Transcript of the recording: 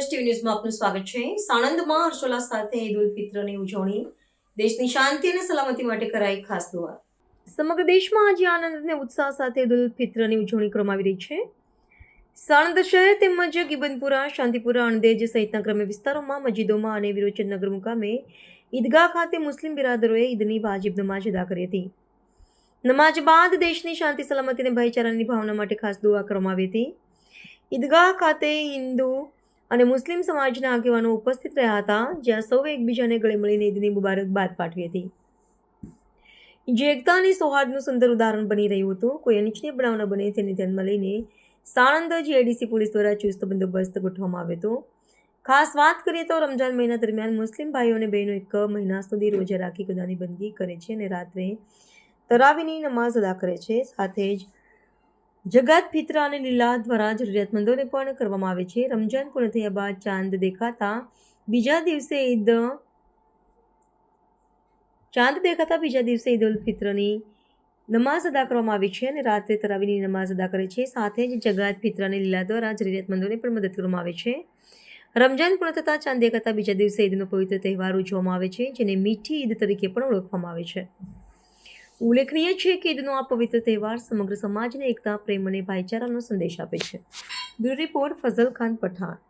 Plus TV ન્યૂઝમાં આપનું સ્વાગત છે। સાણંદમાં હર્ષોલ્લાસ સાથે ઈદ ઉલ ફિત્રની ઉજવણી, દેશની શાંતિ અને સલામતી માટે કરાઈ ખાસ દુઆ। સમગ્ર દેશમાં આજે આનંદ અને ઉત્સાહ સાથે ઈદ ઉલ ફિત્રની ઉજવણી કરવામાં આવી રહી છે। સાણંદ શહેર તેમજ ગિબનપુરા, શાંતિપુરા, અણદેજ સહિતના ગ્રામ્ય વિસ્તારોમાં, મસ્જિદોમાં અને વિરોચનનગર મુકામે ઈદગાહ ખાતે મુસ્લિમ બિરાદરોએ ઈદની વાજિબ નમાજ અદા કરી હતી। નમાજ બાદ દેશની શાંતિ, સલામતી અને ભાઈચારાની ભાવના માટે ખાસ દુઆ કરવામાં આવી હતી। ઈદગાહ ખાતે હિન્દુ અને મુસ્લિમ સમાજના આગેવાનો ઉપસ્થિત રહ્યા હતા, જ્યાં સૌએ એકબીજાને ગળે મળીને ઈદની મુબારકબાદ પાઠવી હતી, જે એકતા અને સૌહાર્દનું સુંદર ઉદાહરણ બની રહ્યું હતું। કોઈ અનિચ્છનીય બનાવ ન બને તેને ધ્યાનમાં લઈને સાણંદ જીઆઈડીસી પોલીસ દ્વારા ચુસ્ત બંદોબસ્ત ગોઠવવામાં આવ્યો હતો। ખાસ વાત કરીએ તો રમજાન મહિના દરમિયાન મુસ્લિમ ભાઈઓ અને બહેનો 1 મહિના સુધી રોજા રાખી ખુદાની બંદગી કરે છે અને રાત્રે તરાવીની નમાઝ અદા કરે છે। સાથે જ જકાત ફિત્ર અને લીલા દ્વારા જરૂરિયાતમંદોને પણ કરવામાં આવે છે। રમજાન પૂર્ણ થયા બાદ ચાંદ દેખાતા બીજા દિવસે ઈદ ઉલ ફિત્રની નમાઝ અદા કરવામાં આવે છે અને રાત્રે તરાવીની નમાઝ અદા કરે છે। સાથે જ જકાત ફિત્ર અને લીલા દ્વારા જરૂરિયાતમંદોને પણ મદદ કરવામાં આવે છે। રમજાન પૂર્ણ થતાં ચાંદ દેખાતા બીજા દિવસે ઈદનો પવિત્ર તહેવાર ઉજવવામાં આવે છે, જેને મીઠી ઈદ તરીકે પણ ઓળખવામાં આવે છે। ઉલ્લેખનીય છે કે ઈદનો આ પવિત્ર તહેવાર સમગ્ર સમાજને એકતા, પ્રેમ અને ભાઈચારાનો સંદેશ આપે છે। Bureau report, Fazal Khan Pathan.